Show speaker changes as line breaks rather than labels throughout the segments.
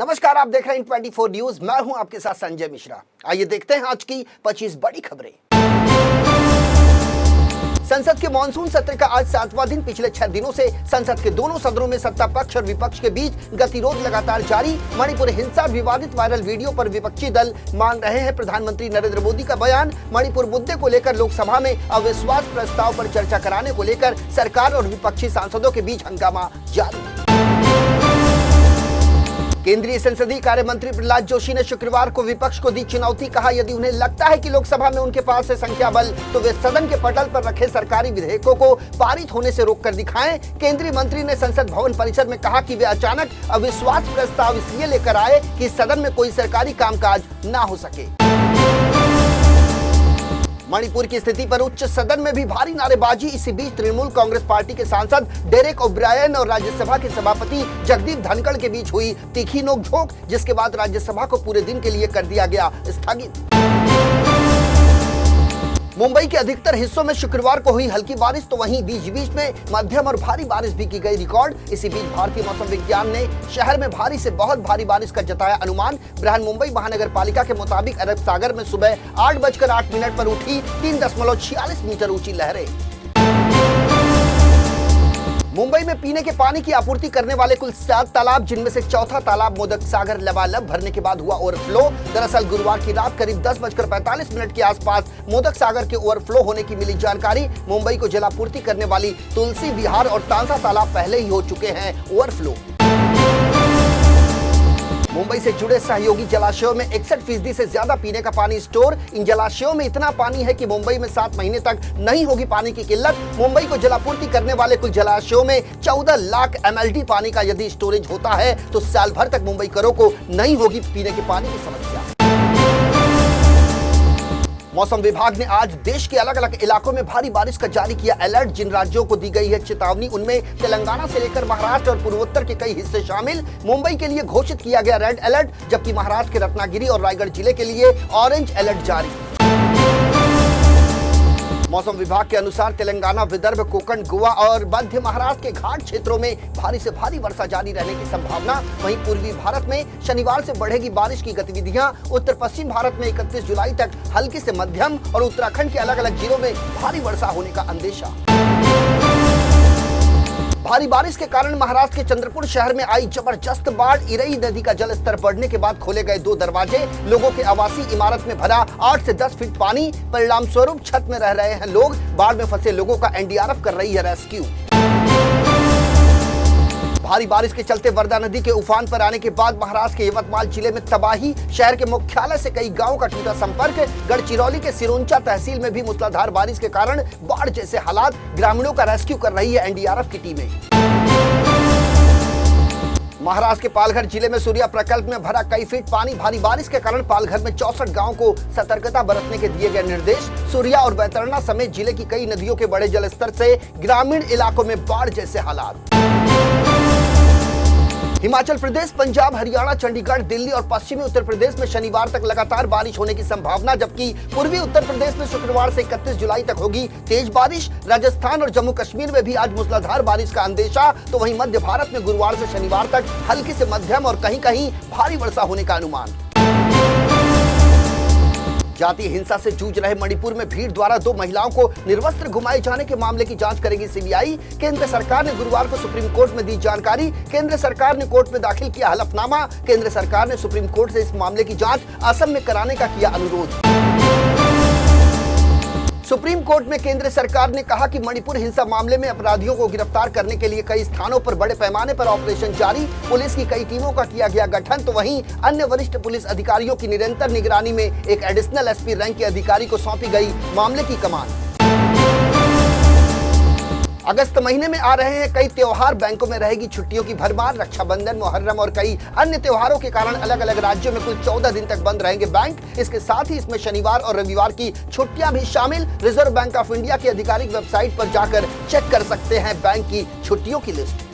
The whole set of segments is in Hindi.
नमस्कार, आप देख रहे हैं 24 न्यूज। मैं हूं आपके साथ संजय मिश्रा। आइए देखते हैं आज की 25 बड़ी खबरें। संसद के मानसून सत्र का आज 7वां दिन। पिछले 6 दिनों से संसद के दोनों सदनों में सत्ता पक्ष और विपक्ष के बीच गतिरोध लगातार जारी। मणिपुर हिंसा और विवादित वायरल वीडियो पर विपक्षी दल मांग रहे हैं प्रधानमंत्री नरेंद्र मोदी का बयान। मणिपुर मुद्दे को लेकर लोकसभा में अविश्वास प्रस्ताव पर चर्चा कराने को लेकर सरकार और विपक्षी सांसदों के बीच हंगामा जारी। केंद्रीय संसदीय कार्य मंत्री प्रहलाद जोशी ने शुक्रवार को विपक्ष को दी चुनौती। कहा, यदि उन्हें लगता है कि लोकसभा में उनके पास है संख्या बल, तो वे सदन के पटल पर रखे सरकारी विधेयकों को पारित होने से रोककर दिखाएं। केंद्रीय मंत्री ने संसद भवन परिसर में कहा कि वे अचानक अविश्वास प्रस्ताव इसलिए लेकर आए कि सदन में कोई सरकारी कामकाज न हो सके। मणिपुर की स्थिति पर उच्च सदन में भी भारी नारेबाजी। इसी बीच तृणमूल कांग्रेस पार्टी के सांसद डेरेक ओब्रायन और राज्यसभा के सभापति जगदीप धनखड़ के बीच हुई तीखी नोकझोंक, जिसके बाद राज्यसभा को पूरे दिन के लिए कर दिया गया स्थगित। मुंबई के अधिकतर हिस्सों में शुक्रवार को हुई हल्की बारिश, तो वहीं बीच बीच में मध्यम और भारी बारिश भी की गई रिकॉर्ड। इसी बीच भारतीय मौसम विज्ञान ने शहर में भारी से बहुत भारी बारिश का जताया अनुमान। बृहन मुंबई महानगर पालिका के मुताबिक अरब सागर में सुबह 8:08 पर उठी 3.46 मीटर ऊंची लहरें। मुंबई में पीने के पानी की आपूर्ति करने वाले कुल 7 तालाब, जिनमें से चौथा तालाब मोदक सागर लबालब भरने के बाद हुआ ओवरफ्लो। दरअसल गुरुवार की रात करीब 10:45 के आसपास मोदक सागर के ओवरफ्लो होने की मिली जानकारी। मुंबई को जलापूर्ति करने वाली तुलसी विहार और तांसा तालाब पहले ही हो चुके हैं ओवरफ्लो। मुंबई से जुड़े सहयोगी जलाशयों में 61% से ज्यादा पीने का पानी स्टोर। इन जलाशयों में इतना पानी है कि मुंबई में 7 महीने तक नहीं होगी पानी की किल्लत। मुंबई को जलापूर्ति करने वाले कुल जलाशयों में 14 लाख MLD पानी का यदि स्टोरेज होता है तो साल भर तक मुंबईकरों को नहीं होगी पीने के पानी की समस्या। मौसम विभाग ने आज देश के अलग अलग इलाकों में भारी बारिश का जारी किया अलर्ट। जिन राज्यों को दी गई है चेतावनी, उनमें तेलंगाना से लेकर महाराष्ट्र और पूर्वोत्तर के कई हिस्से शामिल। मुंबई के लिए घोषित किया गया रेड अलर्ट, जबकि महाराष्ट्र के रत्नागिरी और रायगढ़ जिले के लिए ऑरेंज अलर्ट जारी। मौसम विभाग के अनुसार तेलंगाना, विदर्भ, कोंकण, गोवा और मध्य महाराष्ट्र के घाट क्षेत्रों में भारी से भारी वर्षा जारी रहने की संभावना। वहीं पूर्वी भारत में शनिवार से बढ़ेगी बारिश की गतिविधियां। उत्तर पश्चिम भारत में 31 जुलाई तक हल्की से मध्यम और उत्तराखंड के अलग अलग जिलों में भारी वर्षा होने का अंदेशा। भारी बारिश के कारण महाराष्ट्र के चंद्रपुर शहर में आई जबरदस्त बाढ़। इरई नदी का जलस्तर बढ़ने के बाद खोले गए 2 दरवाजे। लोगों के आवासीय इमारत में भरा 8 से 10 फीट पानी। परिणाम स्वरूप छत में रह रहे हैं लोग। बाढ़ में फंसे लोगों का NDRF कर रही है रेस्क्यू। भारी बारिश के चलते वर्धा नदी के उफान पर आने के बाद महाराष्ट्र के यवतमाल जिले में तबाही। शहर के मुख्यालय से कई गांवों का टूटा संपर्क। गढ़चिरौली के सिरोंचा तहसील में भी मूसलाधार बारिश के कारण बाढ़ जैसे हालात। ग्रामीणों का रेस्क्यू कर रही है NDRF की टीमें। महाराष्ट्र के पालघर जिले में सूर्या प्रकल्प में भरा कई फीट पानी। भारी बारिश के कारण पालघर में 64 गांवों को सतर्कता बरतने के दिए गए निर्देश। सूर्या और बैतरणी समेत जिले की कई नदियों के बढ़े जलस्तर से ग्रामीण इलाकों में बाढ़ जैसे हालात। हिमाचल प्रदेश, पंजाब, हरियाणा, चंडीगढ़, दिल्ली और पश्चिमी उत्तर प्रदेश में शनिवार तक लगातार बारिश होने की संभावना, जबकि पूर्वी उत्तर प्रदेश में शुक्रवार से 31 जुलाई तक होगी तेज बारिश। राजस्थान और जम्मू कश्मीर में भी आज मूसलाधार बारिश का अंदेशा। तो वहीं मध्य भारत में गुरुवार से शनिवार तक हल्की से मध्यम और कहीं कहीं भारी वर्षा होने का अनुमान। जातीय हिंसा से जूझ रहे मणिपुर में भीड़ द्वारा 2 महिलाओं को निर्वस्त्र घुमाए जाने के मामले की जांच करेगी CBI। केंद्र सरकार ने गुरुवार को सुप्रीम कोर्ट में दी जानकारी। केंद्र सरकार ने कोर्ट में दाखिल किया हलफनामा। केंद्र सरकार ने सुप्रीम कोर्ट से इस मामले की जांच असम में कराने का किया अनुरोध। सुप्रीम कोर्ट में केंद्र सरकार ने कहा कि मणिपुर हिंसा मामले में अपराधियों को गिरफ्तार करने के लिए कई स्थानों पर बड़े पैमाने पर ऑपरेशन जारी। पुलिस की कई टीमों का किया गया गठन। तो वहीं अन्य वरिष्ठ पुलिस अधिकारियों की निरंतर निगरानी में एक एडिशनल SP रैंक के अधिकारी को सौंपी गई मामले की कमान। अगस्त महीने में आ रहे हैं कई त्योहार। बैंकों में रहेगी छुट्टियों की भरमार। रक्षाबंधन, मुहर्रम और कई अन्य त्योहारों के कारण अलग अलग राज्यों में कुल 14 दिन तक बंद रहेंगे बैंक। इसके साथ ही इसमें शनिवार और रविवार की छुट्टियां भी शामिल। रिजर्व बैंक ऑफ इंडिया की आधिकारिक वेबसाइट पर जाकर चेक कर सकते हैं बैंक की छुट्टियों की लिस्ट।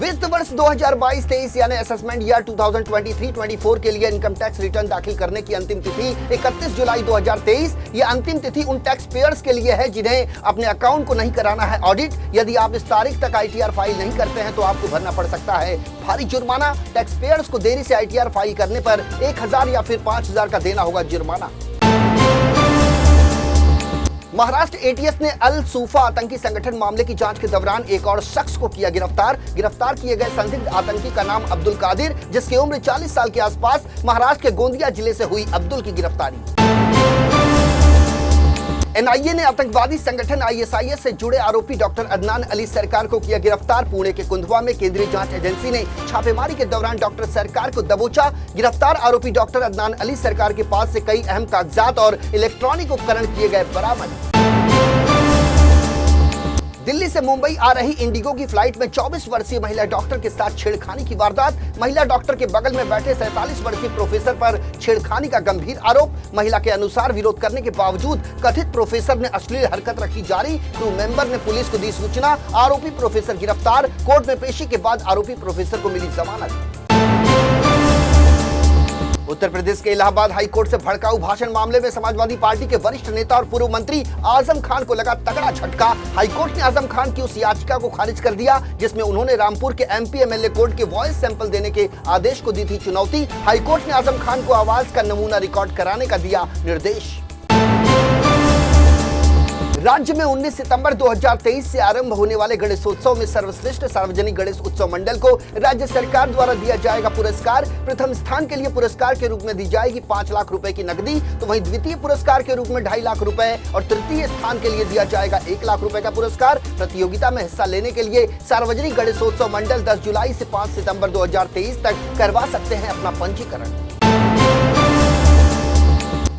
वित्त वर्ष 2022-23 यानी असेसमेंट ईयर 2023-24 के लिए इनकम टैक्स रिटर्न दाखिल करने की अंतिम तिथि 31 जुलाई 2023। यह अंतिम तिथि उन टैक्स पेयर्स के लिए है जिन्हें अपने अकाउंट को नहीं कराना है ऑडिट। यदि आप इस तारीख तक ITR फाइल नहीं करते हैं तो आपको भरना पड़ सकता है भारी जुर्माना। टैक्स पेयर्स को देरी से ITR फाइल करने पर 1000 या फिर 5000 का देना होगा जुर्माना। महाराष्ट्र ATS ने अल सूफा आतंकी संगठन मामले की जांच के दौरान एक और शख्स को किया गिरफ्तार। गिरफ्तार किए गए संदिग्ध आतंकी का नाम अब्दुल कादिर, जिसकी उम्र 40 साल के आसपास। महाराष्ट्र के गोंदिया जिले से हुई अब्दुल की गिरफ्तारी। NIA ने आतंकवादी संगठन ISIS से जुड़े आरोपी डॉक्टर अदनान अली सरकार को किया गिरफ्तार। पुणे के कुंदवा में केंद्रीय जांच एजेंसी ने छापेमारी के दौरान डॉक्टर सरकार को दबोचा। गिरफ्तार आरोपी डॉक्टर अदनान अली सरकार के पास से कई अहम कागजात और इलेक्ट्रॉनिक उपकरण किए गए बरामद। दिल्ली से मुंबई आ रही इंडिगो की फ्लाइट में 24 वर्षीय महिला डॉक्टर के साथ छेड़खानी की वारदात। महिला डॉक्टर के बगल में बैठे 47 वर्षीय प्रोफेसर पर छेड़खानी का गंभीर आरोप। महिला के अनुसार विरोध करने के बावजूद कथित प्रोफेसर ने अश्लील हरकत रखी जारी। क्रू मेंबर ने पुलिस को दी सूचना। आरोपी प्रोफेसर गिरफ्तार। कोर्ट में पेशी के बाद आरोपी प्रोफेसर को मिली जमानत। उत्तर प्रदेश के इलाहाबाद हाईकोर्ट से भड़काऊ भाषण मामले में समाजवादी पार्टी के वरिष्ठ नेता और पूर्व मंत्री आजम खान को लगा तगड़ा झटका। हाईकोर्ट ने आजम खान की उस याचिका को खारिज कर दिया जिसमें उन्होंने रामपुर के MP MLA कोर्ट के वॉइस सैंपल देने के आदेश को दी थी चुनौती। हाईकोर्ट ने आजम खान को आवाज का नमूना रिकॉर्ड कराने का दिया निर्देश। राज्य में 19 सितंबर 2023 से आरंभ होने वाले गणेशोत्सव में सर्वश्रेष्ठ सार्वजनिक गणेश उत्सव मंडल को राज्य सरकार द्वारा दिया जाएगा पुरस्कार। प्रथम स्थान के लिए पुरस्कार के रूप में दी जाएगी 5 लाख रुपए की नकदी, तो वहीं द्वितीय पुरस्कार के रूप में 2.5 लाख रुपए और तृतीय स्थान के लिए दिया जाएगा 1 लाख रुपए का पुरस्कार। प्रतियोगिता में हिस्सा लेने के लिए सार्वजनिक गणेशोत्सव मंडल 10 जुलाई से 5 सितंबर 2023 तक करवा सकते हैं अपना पंजीकरण।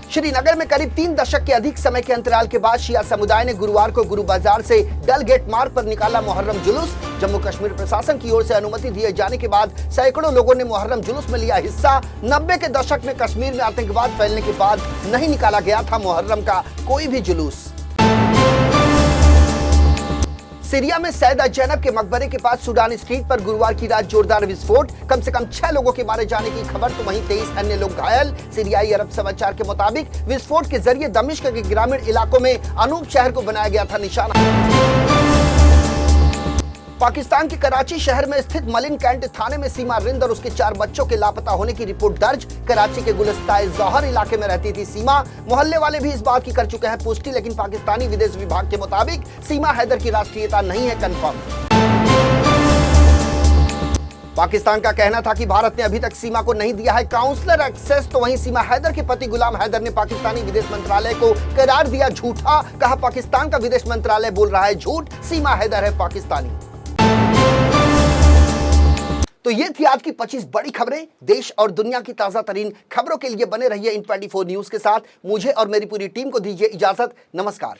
श्रीनगर में करीब 3 दशक के अधिक समय के अंतराल के बाद शिया समुदाय ने गुरुवार को गुरु बाजार से डल गेट मार्ग पर निकाला मुहर्रम जुलूस। जम्मू कश्मीर प्रशासन की ओर से अनुमति दिए जाने के बाद सैकड़ों लोगों ने मुहर्रम जुलूस में लिया हिस्सा। 90 के दशक में कश्मीर में आतंकवाद फैलने के बाद नहीं निकाला गया था मुहर्रम का कोई भी जुलूस। सीरिया में सैयदा जैनब के मकबरे के पास सूडान स्ट्रीट पर गुरुवार की रात जोरदार विस्फोट। कम से कम 6 लोगों के मारे जाने की खबर, तो वहीं 23 अन्य लोग घायल। सीरियाई अरब समाचार के मुताबिक विस्फोट के जरिए दमिश्क के ग्रामीण इलाकों में अनूप शहर को बनाया गया था निशाना। पाकिस्तान के कराची शहर में स्थित मलिन कैंट थाने में सीमा रिंद और उसके 4 बच्चों के लापता होने की रिपोर्ट दर्ज। कराची के गुलिस्तान जौहर इलाके में रहती थी सीमा। मोहल्ले वाले भी इस बात की कर चुके हैं पुष्टि, लेकिन पाकिस्तानी विदेश विभाग के मुताबिक सीमा हैदर की राष्ट्रीयता नहीं है कंफर्म। पाकिस्तान का कहना था कि भारत ने अभी तक सीमा को नहीं दिया है काउंसलर एक्सेस, तो वहीं सीमा हैदर के पति गुलाम हैदर ने पाकिस्तानी विदेश मंत्रालय को करार दिया झूठा। कहा पाकिस्तान का विदेश मंत्रालय बोल रहा है झूठ, सीमा हैदर है पाकिस्तानी। तो ये थी आज की 25 बड़ी खबरें। देश और दुनिया की ताजा तरीन खबरों के लिए बने रहिए इन 24 न्यूज के साथ। मुझे और मेरी पूरी टीम को दीजिए इजाजत। नमस्कार।